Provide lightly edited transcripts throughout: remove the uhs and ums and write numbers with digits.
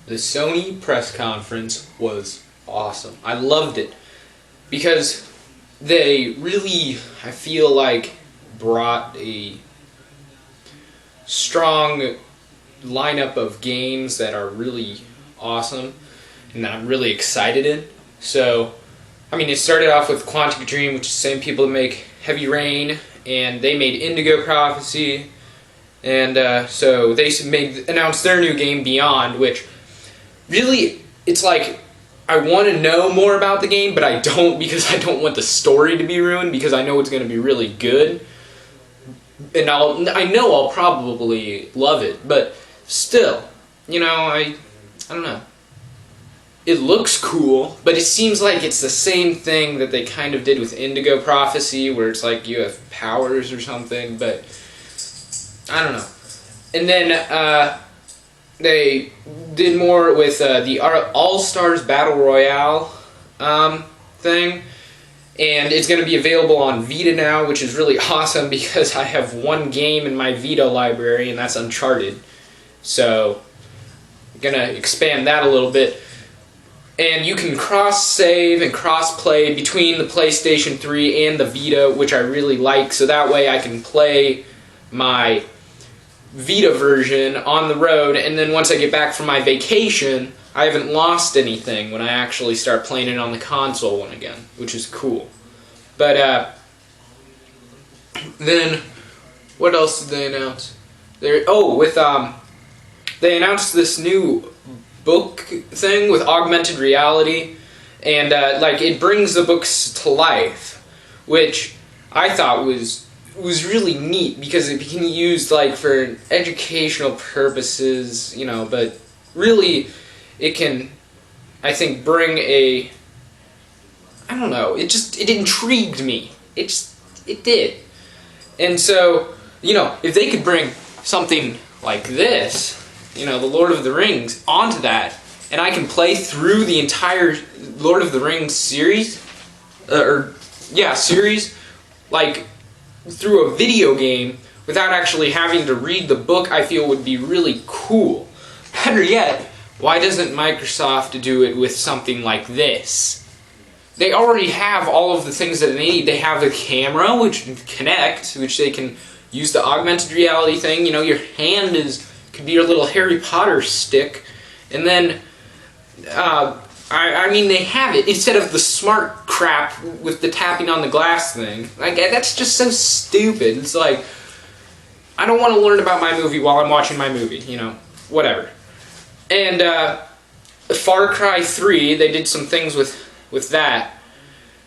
The Sony press conference was awesome. I loved it because they really, I feel like, brought a strong lineup of games that are really awesome and that I'm really excited in. So, I mean, it started off with Quantic Dream, which is the same people that make Heavy Rain, and they made Indigo Prophecy, and so they announced their new game, Beyond, which really, it's like, I want to know more about the game, but I don't, because I don't want the story to be ruined, because I know it's going to be really good, and I know I'll probably love it, but still, you know, I don't know. It looks cool, but it seems like it's the same thing that they kind of did with Indigo Prophecy, where it's like you have powers or something, but I don't know. And then they did more with the All-Stars Battle Royale thing, and it's going to be available on Vita now, which is really awesome because I have one game in my Vita library, and that's Uncharted. So I'm going to expand that a little bit. And you can cross-save and cross-play between the PlayStation 3 and the Vita, which I really like, so that way I can play my Vita version on the road, and then once I get back from my vacation, I haven't lost anything when I actually start playing it on the console one again, which is cool. But, then, what else did they announce? They announced this new book thing with augmented reality, and like it brings the books to life, which I thought was really neat because it can be used like for educational purposes, you know, but really it can, I think, bring a, I don't know, it intrigued me. It did. And so, you know, if they could bring something like this, you know, the Lord of the Rings, onto that, and I can play through the entire Lord of the Rings series, series, like, through a video game, without actually having to read the book, I feel would be really cool. Better yet, why doesn't Microsoft do it with something like this? They already have all of the things that they need. They have the camera, which can connect, which they can use the augmented reality thing. You know, your hand could be your little Harry Potter stick, and then I mean, they have it instead of the smart crap with the tapping on the glass thing. Like, that's just so stupid. It's like, I don't want to learn about my movie while I'm watching my movie, you know, whatever. And Far Cry 3, they did some things with that,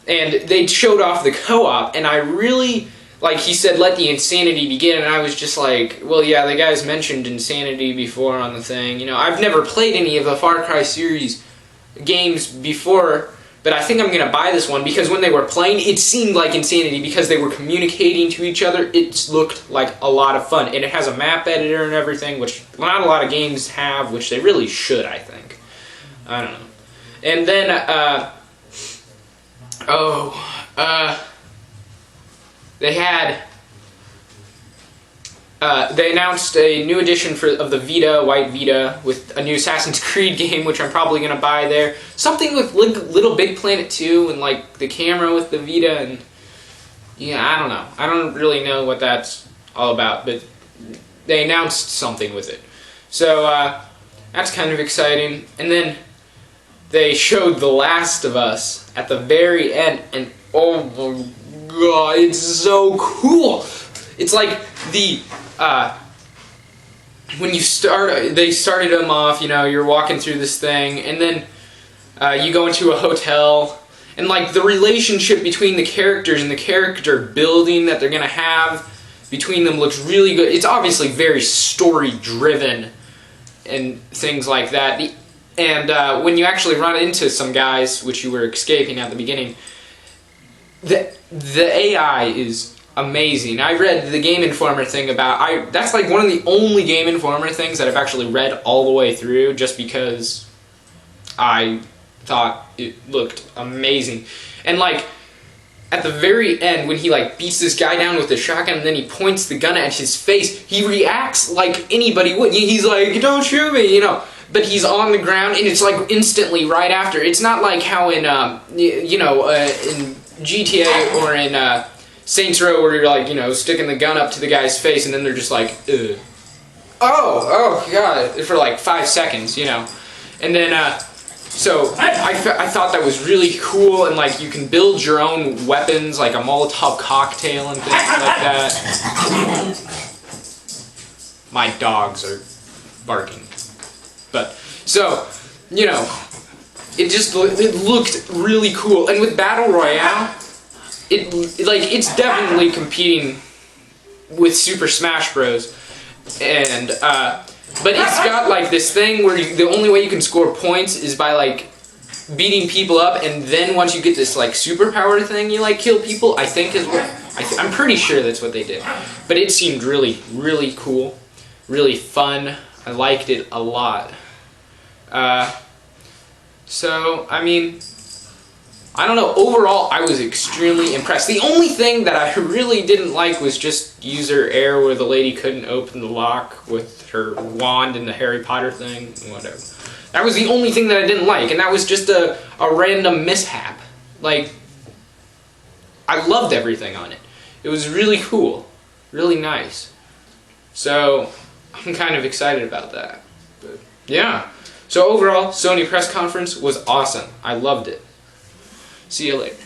and they showed off the co-op, and I really, like, he said, let the insanity begin, and I was just like, well, yeah, the guys mentioned insanity before on the thing. You know, I've never played any of the Far Cry series games before, but I think I'm going to buy this one, because when they were playing, it seemed like insanity, because they were communicating to each other. It looked like a lot of fun, and it has a map editor and everything, which not a lot of games have, which they really should, I think. I don't know. And then, they announced a new edition of the Vita, White Vita, with a new Assassin's Creed game, which I'm probably going to buy there. Something with Little Big Planet 2, and like the camera with the Vita, and yeah, I don't know. I don't really know what that's all about, but they announced something with it. So, that's kind of exciting. And then they showed The Last of Us at the very end, and oh my god, it's so cool! It's like when you they started them off, you know, you're walking through this thing, and then you go into a hotel, and like the relationship between the characters and the character building that they're gonna have between them looks really good. It's obviously very story driven and things like that. And when you actually run into some guys, which you were escaping at the beginning, the AI is amazing. I read the Game Informer thing about, that's like one of the only Game Informer things that I've actually read all the way through, just because I thought it looked amazing. And like, at the very end, when he like beats this guy down with the shotgun and then he points the gun at his face, he reacts like anybody would. He's like, don't shoot me, you know. but he's on the ground, and it's like instantly right after. It's not like how in in GTA or in Saints Row where you're like, sticking the gun up to the guy's face, and then they're just like, ugh. Oh god, for like 5 seconds, and then so I thought that was really cool, and like you can build your own weapons, like a Molotov cocktail and things like that. My dogs are barking, but so it looked really cool, and with Battle Royale, it's definitely competing with Super Smash Bros. And but it's got like this thing where the only way you can score points is by like beating people up, and then once you get this like superpower thing, you like kill people. I think is what I'm pretty sure that's what they did. But it seemed really, really cool, really fun. I liked it a lot. So I mean, I don't know. Overall, I was extremely impressed. The only thing that I really didn't like was just user error, where the lady couldn't open the lock with her wand and the Harry Potter thing. Whatever. That was the only thing that I didn't like, and that was just a random mishap. Like, I loved everything on it. It was really cool, really nice. So I'm kind of excited about that. But yeah. So overall, Sony press conference was awesome. I loved it. See you later.